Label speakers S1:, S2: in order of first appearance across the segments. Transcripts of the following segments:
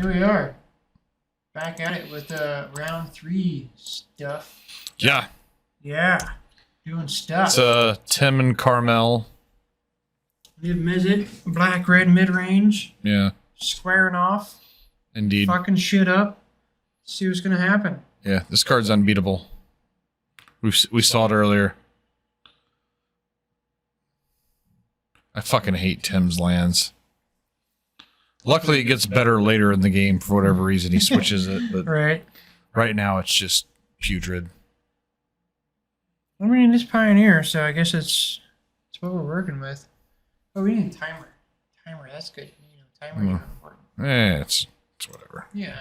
S1: Here we are, back at it with round 3 stuff.
S2: Yeah.
S1: Yeah, doing stuff.
S2: It's Tim and Carmel.
S1: Liv Mizzet, black red mid-range,
S2: Yeah.
S1: squaring off,
S2: Indeed.
S1: fucking shit up. See what's gonna happen.
S2: Yeah, this card's unbeatable. We saw it earlier. I fucking hate Tim's lands. Luckily, it gets better later in the game for whatever reason. He switches it, but right now it's just putrid.
S1: I mean, it's Pioneer, so I guess it's what we're working with. Oh, we need a timer. Timer, that's good. You know, timer is important.
S2: It's whatever.
S1: Yeah,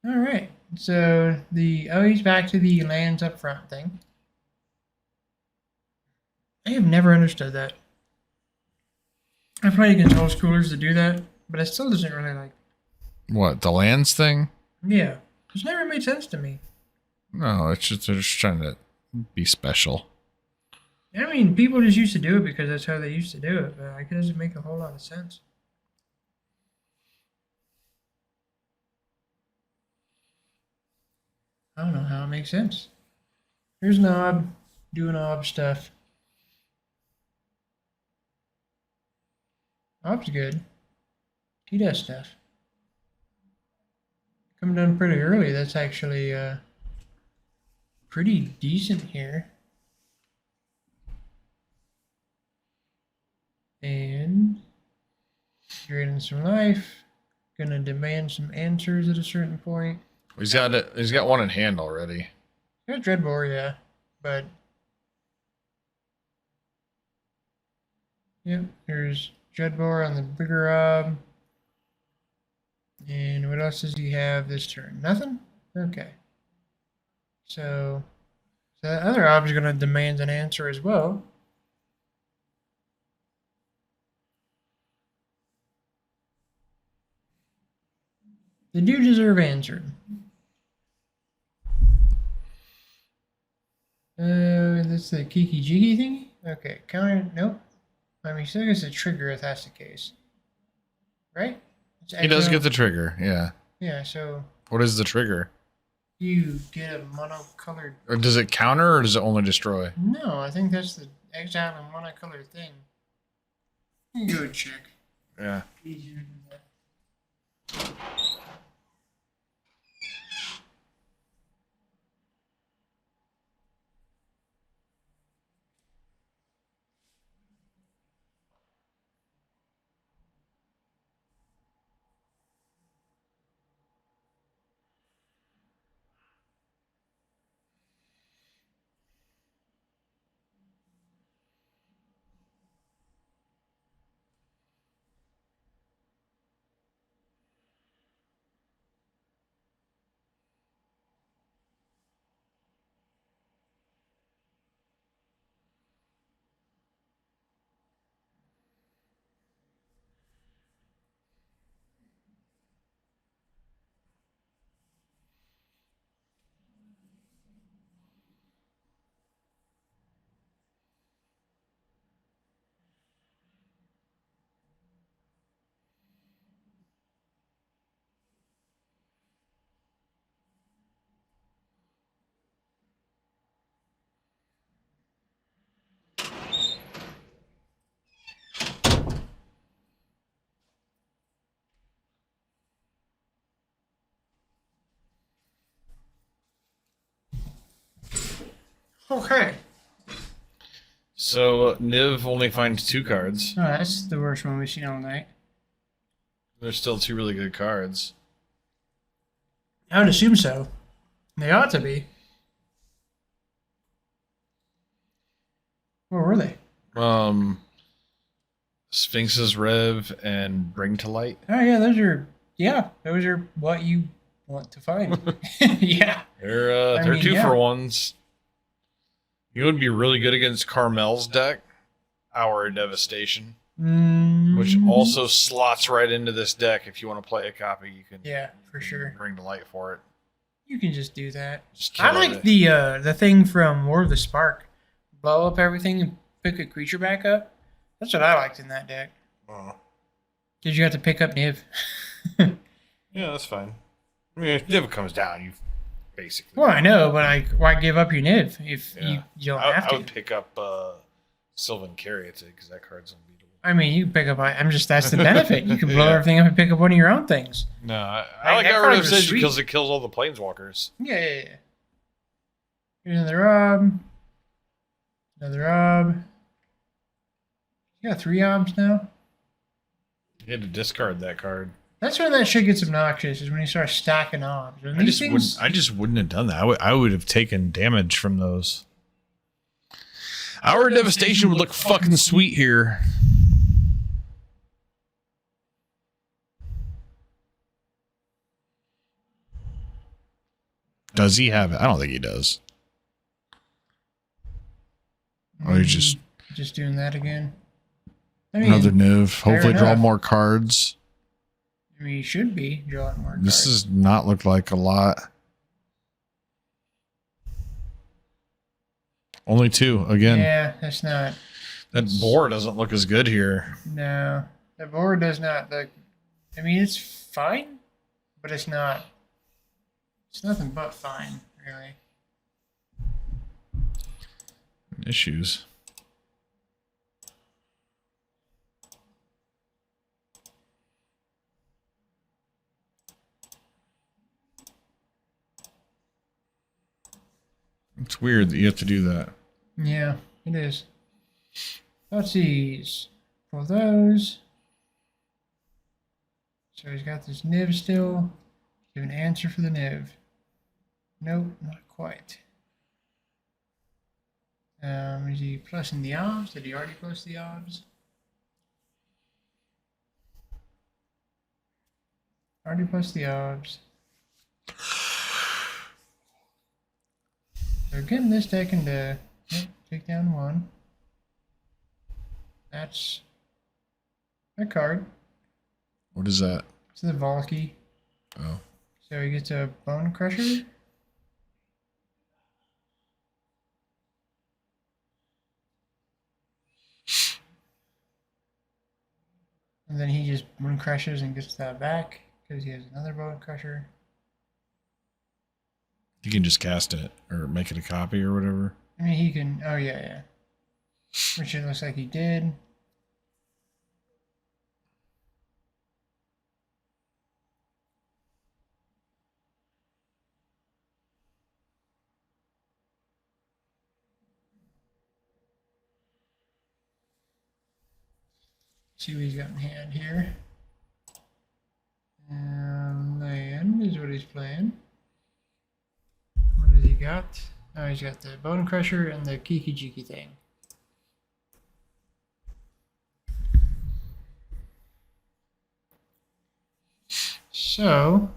S1: I mean. All right, so he's back to the lands up front thing. I have never understood that. I played against old schoolers that do that, but it still doesn't really like.
S2: What, the lands thing?
S1: Yeah, it's never made sense to me.
S2: No, it's just they're just trying to be special.
S1: I mean, people just used to do it because that's how they used to do it, but like, it doesn't make a whole lot of sense. I don't know how it makes sense. Here's Knob doing Knob stuff. Knob's good. He does stuff. Coming down pretty early. That's actually pretty decent here. And draining some life. Gonna demand some answers at a certain point.
S2: He's got it. He's got one in hand already.
S1: Got Dreadbore, yeah, but yep. There's Dreadbore on the bigger Ob. And what else does he have this turn? Nothing? Okay. So the other Ob is going to demand an answer as well. They do deserve answered. That's the Kiki Jiggy thingy? Okay, counter, nope. I mean, still gets a trigger if that's the case. Right?
S2: He does get the trigger, yeah.
S1: Yeah, so.
S2: What is the trigger?
S1: You get a monocolored.
S2: Or does it counter or does it only destroy?
S1: No, I think that's the exile and monocolored thing. You can go check.
S2: Yeah.
S1: Easier to do that. Okay.
S2: So Niv only finds 2 cards.
S1: Oh, that's the worst one we've seen all night.
S2: There's still 2 really good cards.
S1: I would assume so. They ought to be. Where were they?
S2: Sphinx's Rev and Bring to Light.
S1: Oh yeah, those are what you want to find. Yeah.
S2: They're 2 for 1s. You would be really good against Carmel's deck, Hour of Devastation, which also slots right into this deck. If you want to play a copy, you can.
S1: Yeah, for sure.
S2: Bring to Light for it.
S1: You can just do that.
S2: Just
S1: I like the thing from War of the Spark. Blow up everything and pick a creature back up. That's what I liked in that deck.
S2: Oh.
S1: Because you have to pick up Niv.
S2: Yeah, that's fine. I mean, if Niv comes down, you basically.
S1: Well, I know, but why give up your Niv if
S2: Yeah.
S1: you don't have to?
S2: I would pick up Sylvan Caryatid because that card's unbeatable.
S1: I mean, you can pick up. That's the benefit. You can blow everything up and pick up one of your own things.
S2: No, I like got rid of Sidge because it kills all the planeswalkers.
S1: Yeah. Here's another Rob. Another Rob. You got 3 Obs now?
S2: You had to discard that card.
S1: That's when that shit gets obnoxious, is when you start stacking Obs.
S2: I just wouldn't have done that. I would have taken damage from those. Our Devastation would look fucking sweet here. Does he have it? I don't think he does. Or he's
S1: just doing that again. I mean,
S2: another Niv. Hopefully draw more cards.
S1: I mean, you should be drawing more cards.
S2: This does not look like a lot. Only 2 again.
S1: Yeah, that's not.
S2: That board doesn't look as good here.
S1: No, the board does not look. I mean, it's fine, but it's not. It's nothing but fine, really.
S2: Issues. It's weird that you have to do that.
S1: Yeah, it is. Let's see. For those. So he's got this Niv still. Give an answer for the Niv. Nope, not quite. Is he plussing the Obs? Did he already plus the Obs? Already plus the Obs. So getting this deck into take down 1. That's a card.
S2: What is that?
S1: It's the Valky.
S2: Oh.
S1: So he gets a Bone Crusher. And then he just Bone Crushes and gets that back because he has another Bone Crusher.
S2: You can just cast it or make it a copy or whatever.
S1: I mean, he can. Oh, yeah. Which it looks like he did. See what he's got in hand here. Land is what he's playing. What has he got? Oh, he's got the Bone Crusher and the Kiki Jiki thing. So,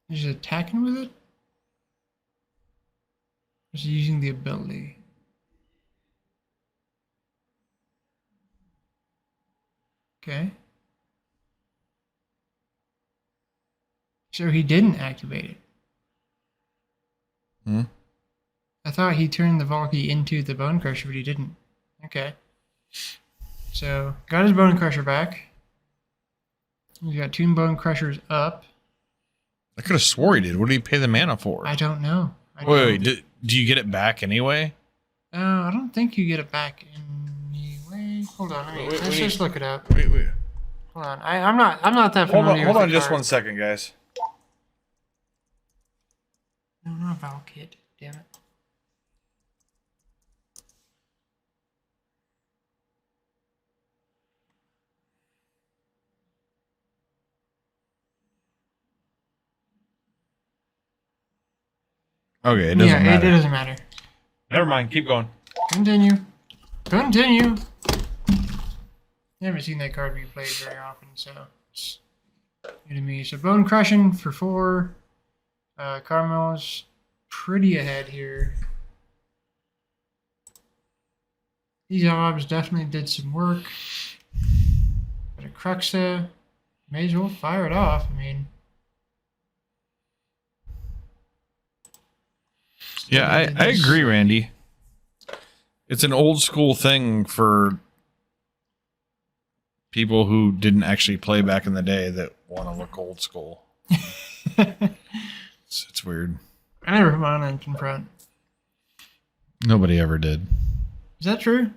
S1: he's attacking with it? Or is he using the ability? Okay. So he didn't activate it. I thought he turned the Valky into the Bone Crusher, but he didn't. Okay. So, got his Bone Crusher back. He's got 2 Bone Crushers up.
S2: I could have swore he did. What did he pay the mana for?
S1: I don't know.
S2: Wait, do you get it back anyway?
S1: I don't think you get it back anyway. Hold on, let's just look it up.
S2: Wait.
S1: Hold on, I'm not that familiar.
S2: Hold
S1: with
S2: on,
S1: the
S2: just
S1: card.
S2: 1 second, guys.
S1: No, not Valkid. Damn it.
S2: Okay, it doesn't matter.
S1: It doesn't matter.
S2: Never mind. Keep going.
S1: Continue. Never seen that card be played very often, so it's new to me. So Bone Crushing for 4. Carmel's pretty ahead here. These Obs definitely did some work. Got a Cruxa. May as well fire it off. I mean,
S3: yeah, I agree, Randy. It's an old school thing for people who didn't actually play back in the day that want to look old school. It's weird.
S1: I never put mine on in front.
S3: Nobody ever did.
S1: Is that true?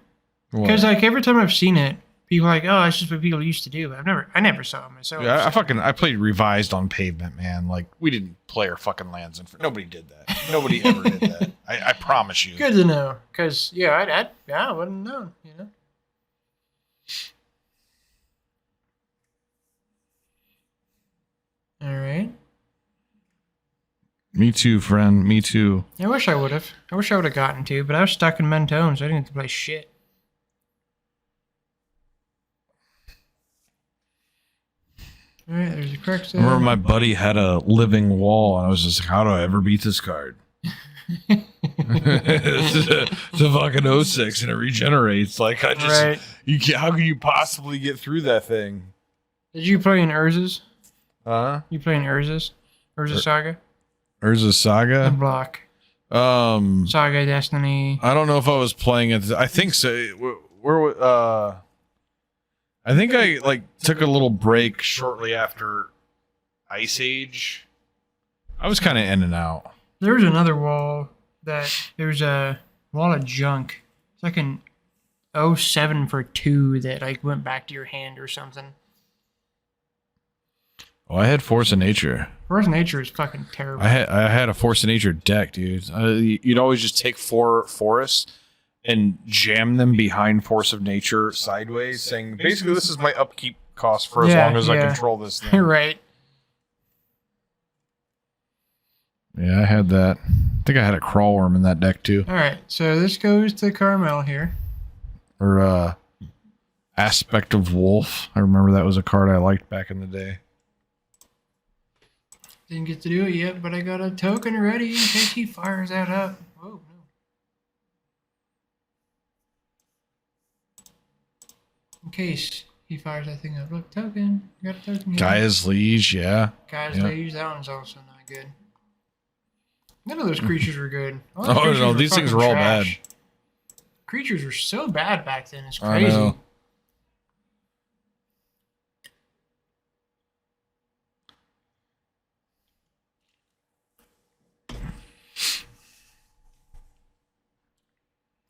S1: Because like every time I've seen it, people are like, oh, that's just what people used to do. I never saw it myself.
S3: Yeah, I played revised on pavement, man. Like we didn't play our fucking lands in front. Nobody did that. Nobody ever did that. I promise you.
S1: Good to know. Because I wouldn't know. You know. All right.
S3: Me too, friend. Me too.
S1: I wish I would have. I wish I would have gotten to, but I was stuck in Mentone, so I didn't get to play shit. All right, there's a correct set.
S3: I remember my buddy had a living wall, and I was just like, how do I ever beat this card? It's a fucking 06, and it regenerates. Like, I just...
S1: Right.
S3: You can't, how can you possibly get through that thing?
S1: Did you play in Urza's?
S3: Huh?
S1: You play in Urza's? Urza Saga?
S3: Urza
S1: The
S3: Saga?
S1: block. Saga Destiny.
S3: I don't know if I was playing it. I think so. I think I like took a little break shortly after Ice Age. I was kind of in and out.
S1: There was another wall there's a wall of junk. It's like an 07 for 2 that like went back to your hand or something.
S3: Oh, I had Force of Nature.
S1: Force of Nature is fucking terrible.
S3: I had a Force of Nature deck, dude. You'd always just take 4 forests and jam them behind Force of Nature sideways, saying basically this is my upkeep cost for as long as I control this thing.
S1: Right.
S3: Yeah, I had that. I think I had a Crawl Worm in that deck too.
S1: All right, so this goes to Carmel here.
S3: Or Aspect of Wolf. I remember that was a card I liked back in the day.
S1: Didn't get to do it yet, but I got a token ready in case he fires that up. Whoa, no. In case he fires that thing up. Look, token. You got a token.
S3: Gaia's Liege, yeah.
S1: Gaia's Liege, that one's also not good. None of those creatures were good.
S3: Oh, no, these things were all bad.
S1: Creatures were so bad back then. It's
S3: I
S1: crazy.
S3: know.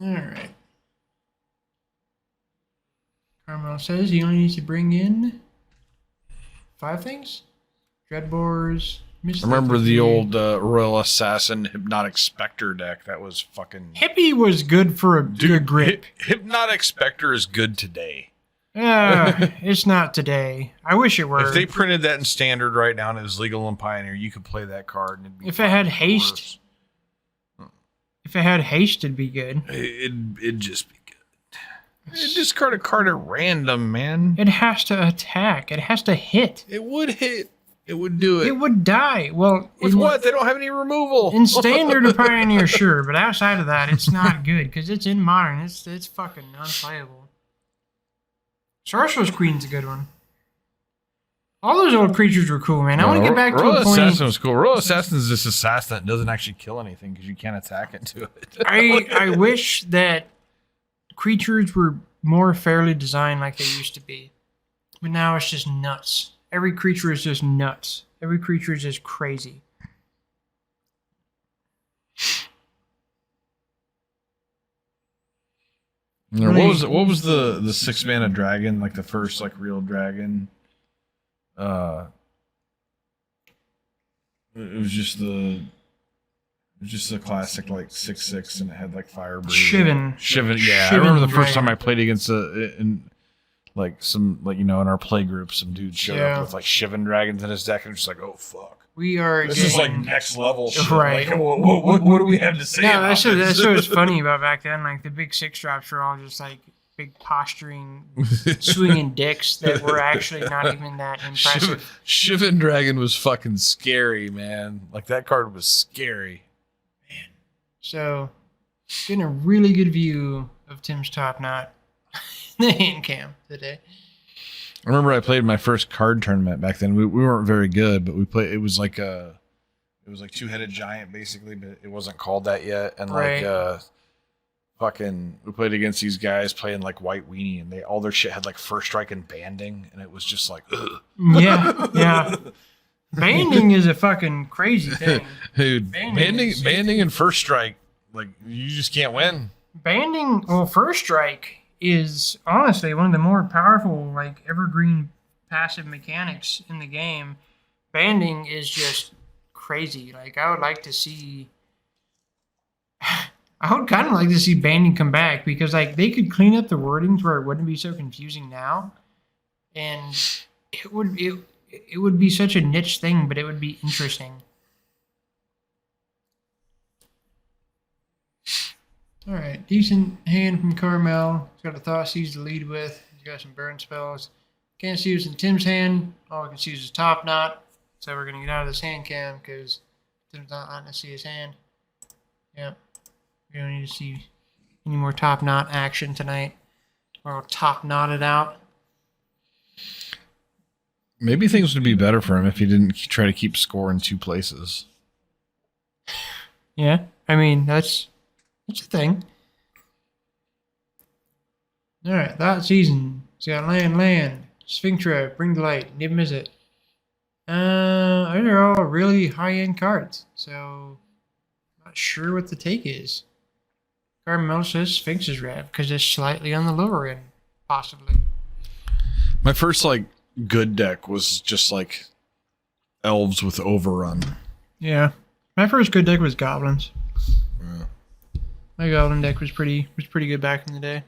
S1: All right. Carmel says he only needs to bring in 5 things. Dreadbores.
S3: I remember the old Royal Assassin Hypnotic Spectre deck. That was fucking...
S1: Hippie was good for a good grip.
S3: Hypnotic Spectre is good today.
S1: It's not today. I wish it were.
S3: If they printed that in Standard right now and it was legal in Pioneer, you could play that card. And it'd be
S1: if it had haste...
S3: worse.
S1: If it had haste, it'd be good.
S3: It'd just be good. It'd discard a card at random, man.
S1: It has to attack. It has to hit.
S3: It would hit. It would do it.
S1: It would die. Well,
S3: with what? They don't have any removal.
S1: In Standard or Pioneer, sure, but outside of that, it's not good because it's in Modern. It's fucking unplayable. Sorcerer's Queen's a good one. All those old creatures were cool, man. I want to get back to
S3: Royal
S1: a point.
S3: Assassin was cool. Royal Assassin is this assassin that doesn't actually kill anything because you can't attack into it.
S1: I wish that creatures were more fairly designed like they used to be. But now it's just nuts. Every creature is just nuts. Every creature is just crazy.
S3: What was the 6-mana dragon, like the first like real dragon? It was just the classic like 6/6, and it had like fire breathing.
S1: Shivan.
S3: Yeah, I remember the first time I played against in our play group, some dude showed up with like Shivan dragons in his deck, and just like, oh fuck,
S1: this
S3: is like next level shit.
S1: Right.
S3: Like, what do we have to say?
S1: Yeah, that's what was funny about back then. Like the big 6-drops were all just like big posturing, swinging dicks that were actually not even that impressive.
S3: Shivan dragon was fucking scary, man. Like that card was scary.
S1: Man. So, getting a really good view of Tim's top knot in the hand cam today.
S3: I remember I played my first card tournament back then. We weren't very good, but we played. It was like Two-Headed Giant basically, but it wasn't called that yet. And we played against these guys playing like White Weenie, and all their shit had like first strike and banding, and it was just like, ugh.
S1: Yeah. Banding is a fucking crazy thing.
S3: Dude, banding and first strike, like, you just can't win.
S1: Banding, well, first strike is honestly one of the more powerful, like, evergreen passive mechanics in the game. Banding is just crazy. Like, I would like to see... I would kind of like to see banding come back, because, like, they could clean up the wordings where it wouldn't be so confusing now. And it would be such a niche thing, but it would be interesting. All right, decent hand from Carmel. He's got a Thoughtseize to lead with. He's got some burn spells. Can't see what's in Tim's hand. All we can see is his top knot. So we're going to get out of this hand cam because Tim's not letting us see his hand. Yep. We don't need to see any more top knot action tonight. We're all top knotted out.
S3: Maybe things would be better for him if he didn't try to keep score in two places.
S1: Yeah, I mean, that's a thing. All right, that season. He's got land, Sphinctra, Bring the Light, Nib Mizzet. Those are all really high-end cards, so not sure what the take is. Carmel says Sphinx is red because it's slightly on the lower end, possibly.
S3: My first, like, good deck was just, like, elves with overrun.
S1: Yeah. My first good deck was goblins.
S3: Yeah.
S1: My goblin deck was pretty good back in the day.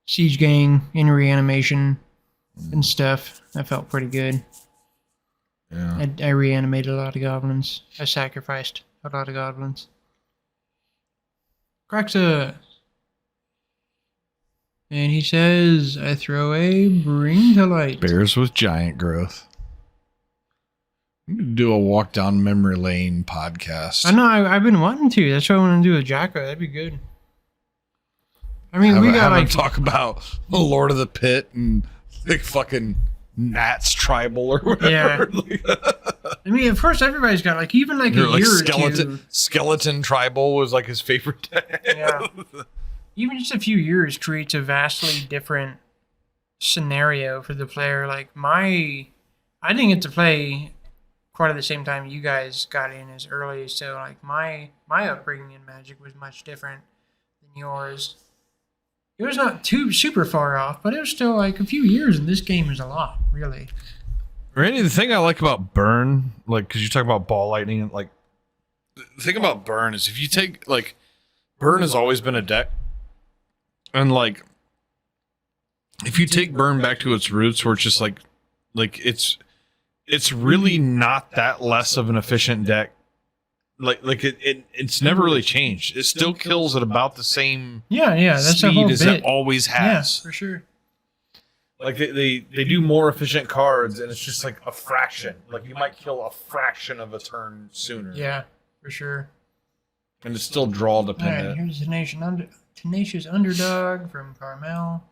S1: Siege Gang in reanimation and stuff. That felt pretty good.
S3: Yeah.
S1: I reanimated a lot of goblins. I sacrificed a lot of goblins. Graxa. And he says, I throw a Bring to Light.
S3: Bears with giant growth. I'm going to do a walk down memory lane podcast.
S1: I know, I've been wanting to. That's what I want to do with Jacko. That'd be good. I mean, we got like...
S3: talk about the Lord of the Pit and like fucking Nats Tribal or whatever.
S1: Yeah. I mean, of course, everybody's got like, even like a year or two.
S3: Skeleton Tribal was like his favorite deck.
S1: Yeah. Even just a few years creates a vastly different scenario for the player. Like I didn't get to play quite at the same time you guys got in as early, so like my upbringing in Magic was much different than yours. It was not too super far off, but it was still like a few years, and this game is a lot, really.
S3: Randy, the thing I like about Burn, like, because you talk about Ball Lightning, like, the thing about Burn is if you take, like, Burn has always been a deck, and, like, if you take Burn back to its roots, where it's just, like it's really not that less of an efficient deck. Like it's never really changed. It still kills at about the same
S1: that's
S3: speed as it always has.
S1: Yeah, for sure.
S3: Like they do more efficient cards, and it's just like a fraction. Like you might kill a fraction of a turn sooner.
S1: Yeah, for sure.
S3: And it's still draw dependent.
S1: All right, here's Tenacious Underdog from Carmel.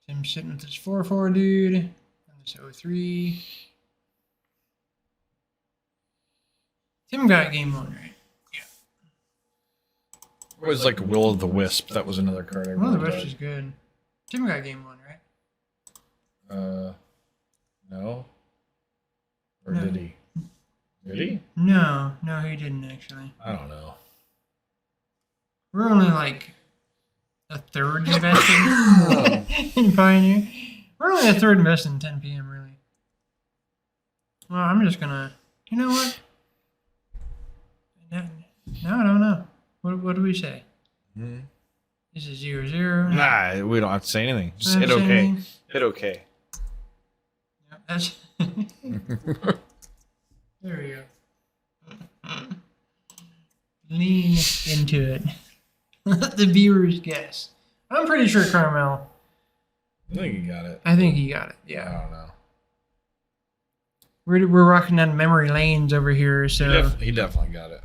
S1: Tim sitting with this 4/4 dude, and this 03. Tim got game one, right? Yeah.
S3: It was like Will of the Wisp. That was another card.
S1: Will of the Wisp is good. Tim got game one, right?
S3: No. Or did he? Did he?
S1: No, he didn't actually.
S3: I don't know.
S1: We're only like a third invested in Pioneer. We're only a third invested in 10 p.m. really. Well, I'm just gonna. You know what? No, I don't know. What do we say?
S3: Mm-hmm.
S1: This is 0-0.
S3: Nah, we don't have to say anything. Just hit okay. Anything. Hit okay.
S1: Yep, that's there we go. Lean into it. Let the viewers guess. I'm pretty sure Carmel.
S3: I think he got it.
S1: I think he got it. Yeah.
S3: I don't know.
S1: We're rocking down memory lanes over here, so
S3: he definitely got it.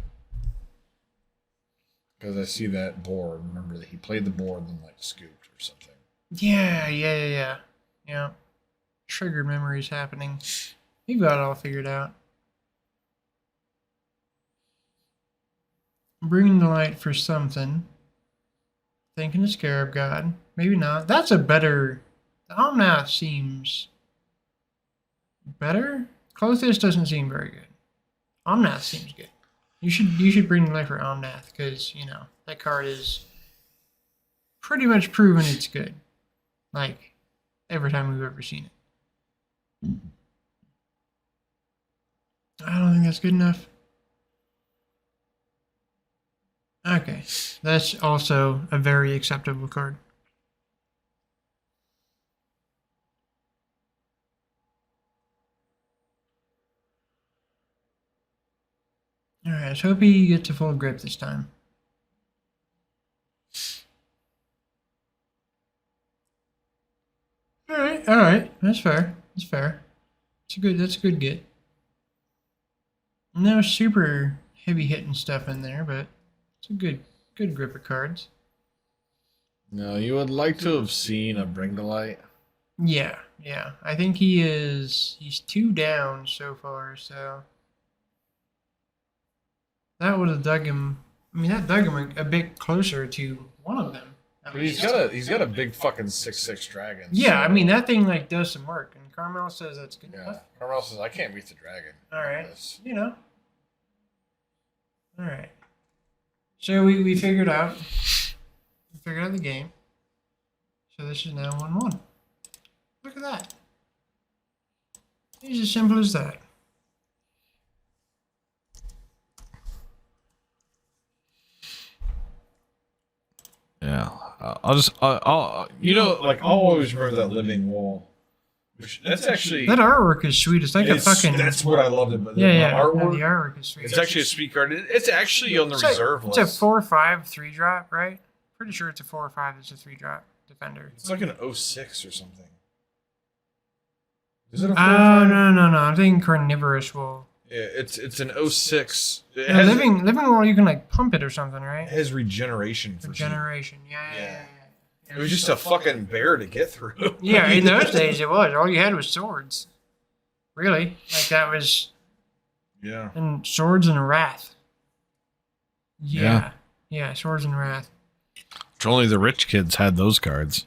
S3: Because I see that board. Remember that he played the board and then like scooped or something.
S1: Yeah. Triggered memories happening. We've got it all figured out. Bringing the light for something. Thinking the Scarab God. Maybe not. That's a better... The Omnath seems... better? Clothis doesn't seem very good. Omnath seems good. You should bring the light for Omnath, because, you know, that card is pretty much proven it's good. Like, every time we've ever seen it. I don't think that's good enough. Okay, that's also a very acceptable card. Alright, let's hope he gets a full grip this time. Alright, that's fair. That's fair. That's a good get. No super heavy hitting stuff in there, but it's a good grip of cards.
S3: No, you would like to have seen a Bring to Light.
S1: Yeah. I think he's 2 down so far, so that would have dug him. I mean, that dug him a bit closer to one of them.
S3: But he's got a big fucking 6/6 dragon.
S1: Yeah,
S3: so.
S1: I mean that thing like does some work, and Carmel says that's good enough.
S3: Carmel says I can't beat the dragon.
S1: All right, you know. All right. So we figured out the game. So this is now 1-1. Look at that. It's as simple as that.
S3: Yeah, I'll like I'll always remember that living wall. Which that's actually
S1: that artwork is sweet. It's like a fucking.
S3: That's what I loved about
S1: the artwork. The artwork is sweet.
S3: It's actually a sweet card. It's actually on the reserve list.
S1: It's a 4/5 3-drop, right? Pretty sure it's a 4/5. It's a 3-drop defender.
S3: It's like an 06 or something. Is it a 4/5?
S1: No. I'm thinking carnivorous wool.
S3: Yeah, it's an 06.
S1: Living wool, you can like pump it or something, right?
S3: It has regeneration.
S1: Regeneration, yeah.
S3: It was just a fucking bear to get through.
S1: Yeah, in those days it was. All you had was swords. Really? Like that was...
S3: Yeah.
S1: And swords and wrath. Yeah, swords and wrath.
S3: Which only the rich kids had those cards.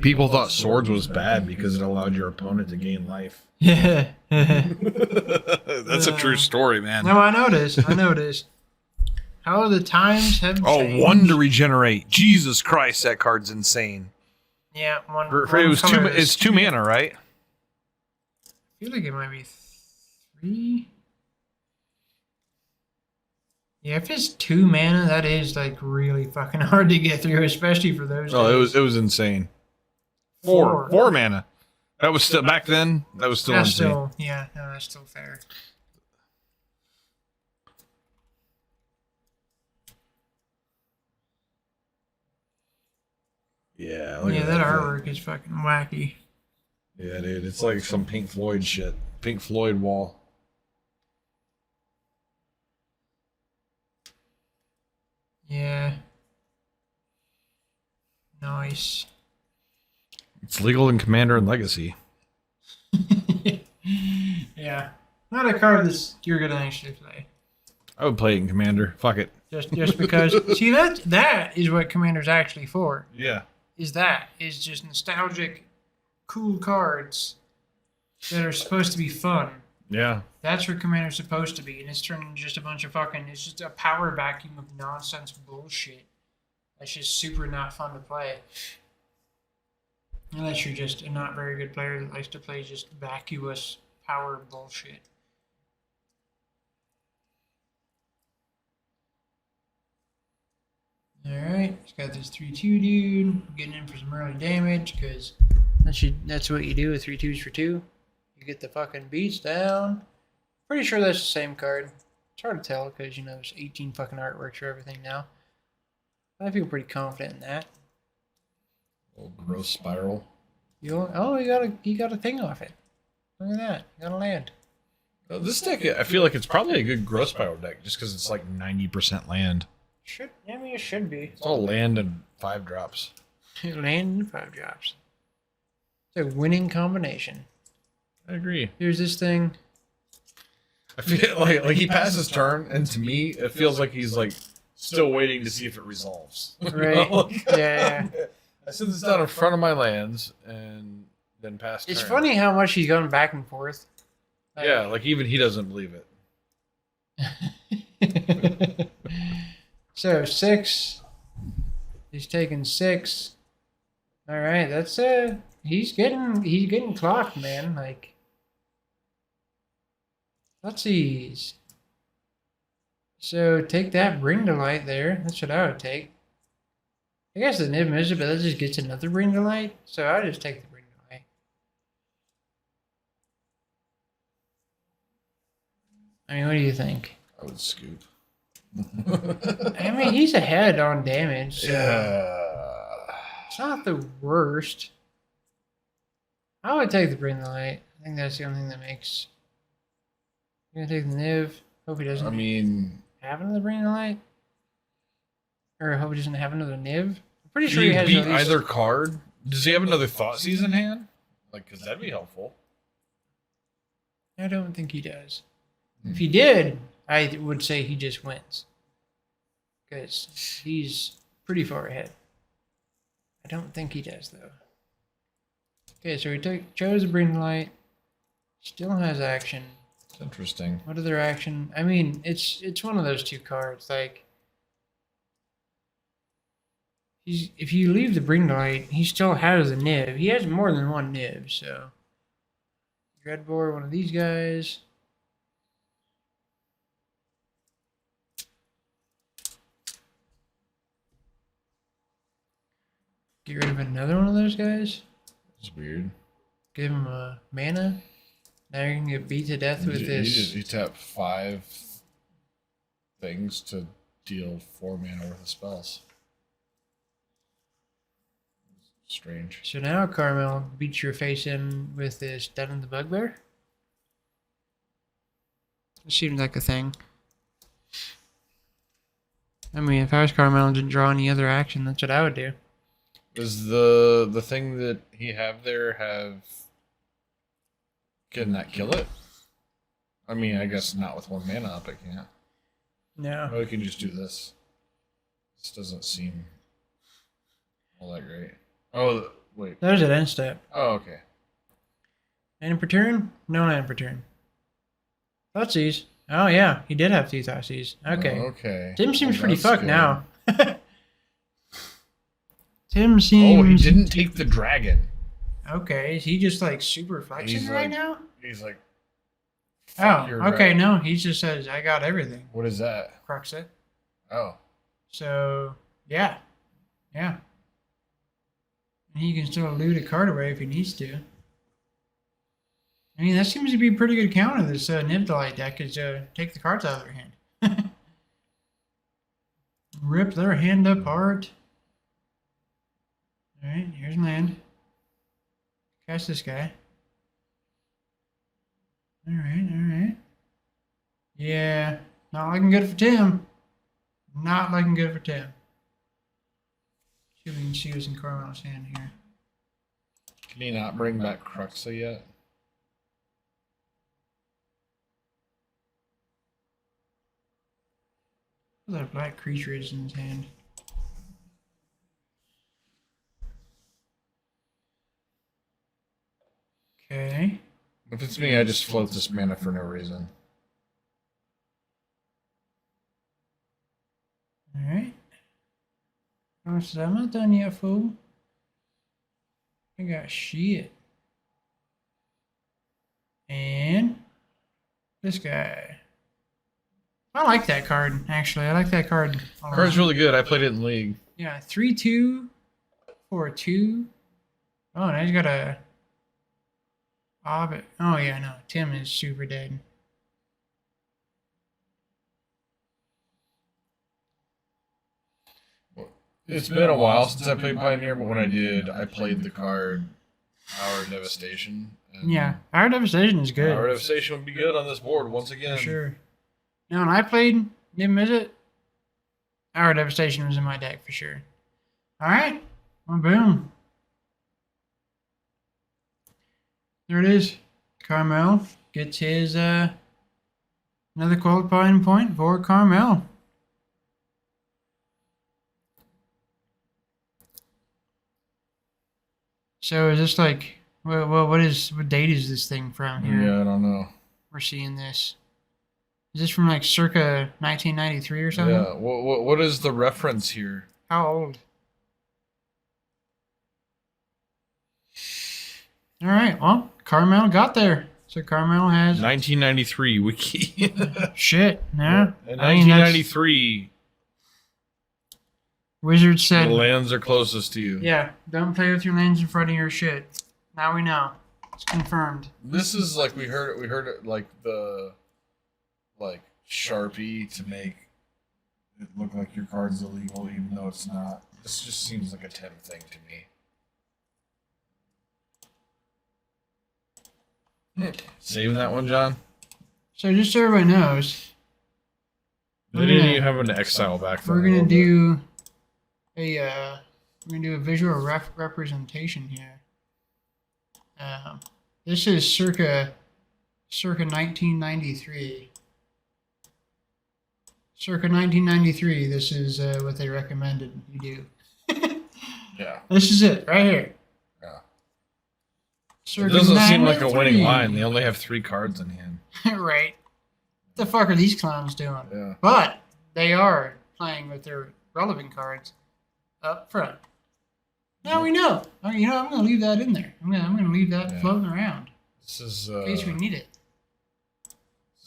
S3: People thought swords was bad because it allowed your opponent to gain life.
S1: Yeah.
S3: That's a true story, man.
S1: No, I noticed. How the times have changed.
S3: Oh, 1 to regenerate. Jesus Christ, that card's insane.
S1: Yeah, one.
S3: It's 2 mana, right?
S1: I feel like it might be 3. Yeah, if it's 2 mana, that is like really fucking hard to get through, especially for those.
S3: Oh,
S1: days.
S3: it was insane. 4 mana. That was still back then. That was still insane.
S1: That's still fair.
S3: Yeah.
S1: That artwork is fucking wacky.
S3: Yeah, dude, it's like some Pink Floyd shit. Pink Floyd wall.
S1: Yeah. Nice.
S3: It's legal in Commander and Legacy.
S1: Yeah. Not a card that you're gonna actually play.
S3: I would play it in Commander. Fuck it.
S1: Just because. See, that is what Commander's actually for.
S3: Yeah.
S1: Is just nostalgic, cool cards that are supposed to be fun.
S3: Yeah.
S1: That's what Commander's supposed to be, and it's turning into just a bunch of fucking. It's just a power vacuum of nonsense bullshit. That's just super not fun to play. Unless you're just a not very good player that likes to play just vacuous power bullshit. Alright, he's got this 3/2 dude. Getting in for some early damage, because that's what you do with 3/2s for 2. You get the fucking beats down. Pretty sure that's the same card. It's hard to tell, because, there's 18 fucking artworks for everything now. I feel pretty confident in that.
S3: Old gross spiral.
S1: Oh, you got a thing off it. Look at that. You got a land.
S3: This deck, I feel like it's probably a good gross power deck, just because it's like 90% land.
S1: I mean, it should be.
S3: It's all land and 5 drops.
S1: Land and 5 drops. It's a winning combination.
S3: I agree.
S1: Here's this thing.
S3: I feel like he passes turn, and to me, it feels like he's like still waiting to see if it resolves.
S1: Right. Yeah.
S3: I set this down in front of my lands, and then pass turn.
S1: It's funny how much he's going back and forth.
S3: Yeah, like even he doesn't believe
S1: it. So 6. He's taking 6. All right, that's he's getting clocked, man. Like, let's see. So take that, bring to light there. That's what I would take. I guess the nib miss it, but that just gets another bring to light. So I just take the bring to light. I mean, what do you think?
S3: I would scoop.
S1: I mean, he's ahead on damage. So
S3: Yeah.
S1: it's not the worst. I would take the bring the light. I think that's the only thing that makes. You're gonna take the niv. Hope he doesn't.
S3: I mean,
S1: have another bring the light. Or I hope he doesn't have another niv. I'm pretty sure
S3: he
S1: he has
S3: beat
S1: at least...
S3: either card. Does he have another Thoughtseize in hand? Like, because that'd be helpful.
S1: I don't think he does. If he did, I would say he just wins. Because he's pretty far ahead. I don't think he does, though. Okay, so he chose to bring light. Still has action.
S3: It's interesting.
S1: What other action? I mean, it's one of those 2 cards. Like, if you leave the bring light, he still has a nib. He has more than 1 nib, so Dreadbore, one of these guys. Get rid of another one of those guys.
S3: It's weird.
S1: Give him a mana. Now you're gonna get beat to death with this.
S3: You tap 5 things to deal 4 mana worth of spells. Strange.
S1: So now Carmel beats your face in with this Dead in the Bugbear. It seems like a thing. I mean, if I was Carmel and didn't draw any other action, that's what I would do.
S3: Does the thing that he have there have... Can that kill it? I mean, I guess not with 1 mana up, it can't.
S1: No.
S3: Oh, we can just do this. This doesn't seem all that great. Oh, wait.
S1: There's an end step.
S3: Oh, okay.
S1: End per turn? No end per turn. Thoughtseize. Oh, yeah. He did have 2 Thoughtseize. Okay.
S3: Okay.
S1: Tim seems
S3: Well,
S1: pretty
S3: that's
S1: fucked
S3: good.
S1: now. Tim seems...
S3: Oh, he didn't take the dragon.
S1: Okay. Is he just like super flexing
S3: He's
S1: right
S3: like-
S1: now?
S3: He's like...
S1: Oh,
S3: "Fuck your
S1: okay.
S3: dragon."
S1: No, he just says, I got everything.
S3: What is that?
S1: Crux it.
S3: Oh.
S1: So, yeah. Yeah. And he can still loot a card away if he needs to. I mean, that seems to be a pretty good counter, this Nibdolite deck, is take the cards out of their hand. Rip their hand apart. Alright, here's land. Catch this guy. Alright. Yeah, not looking good for Tim. Not looking good for Tim. See if we can see what's in Carmel's hand here.
S3: Can he not bring back Cruxa yet?
S1: That black creature is in his hand. Okay.
S3: If it's me, I just float this mana for no reason.
S1: Alright. Oh, so I'm not done yet, fool. I got shit. And this guy. I like that card, actually. I like that card. a lot.
S3: Card's really good. I played it in League.
S1: Yeah, 3/2 for 2. Oh, now he's got a. Oh, yeah, no. Tim is super dead.
S3: It's been a while since I played Pioneer, but when I did, I played the card
S2: Hour Devastation.
S1: Yeah, Hour Devastation is good.
S2: Hour Devastation would be good on this board once again.
S1: For sure. Now, when I played, didn't miss it. Hour Devastation was in my deck for sure. All right. Well, boom. There it is. Carmel gets his another qualifying point for Carmel. So is this like, well, what date is this thing from here?
S2: Yeah, I don't know.
S1: We're seeing this. Is this from like circa 1993 or something?
S2: Yeah. What is the reference here?
S1: How old? All right. Well, Carmel got there. So Carmel has
S3: 1993 wiki.
S1: shit. No.
S2: In
S1: I mean,
S2: 1993,
S1: Wizard said,
S2: the lands are closest to you.
S1: yeah, don't play with your lands in front of your shit. Now we know. It's confirmed.
S2: This is like we heard it like the Sharpie to make it look like your card's illegal, even though it's not. This just seems like a Tim thing to me. Saving that one, John?
S1: So just so everybody knows,
S2: They didn't even have an exile back then.
S1: we're gonna do a visual representation here. This is circa 1993. Circa 1993. This is what they recommended you do.
S2: Yeah.
S1: This is it right here.
S2: Yeah.
S1: Circa
S2: It doesn't seem like a
S1: 93.
S2: winning line. They only have 3 cards in hand.
S1: Right. What the fuck are these clowns doing?
S2: Yeah.
S1: But they are playing with their relevant cards up front. Now we know. I'm going to leave that in there. I'm going to leave that floating around
S2: This is
S1: in case we need it.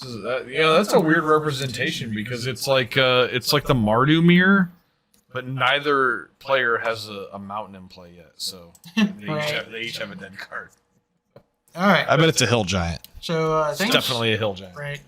S2: That's a weird representation because it's like the Mardu mirror, but neither player has a mountain in play yet. So they each have a dead card.
S1: All right.
S3: I bet it's a hill giant.
S1: So
S2: It's
S1: thanks.
S2: definitely a hill giant.
S1: Right.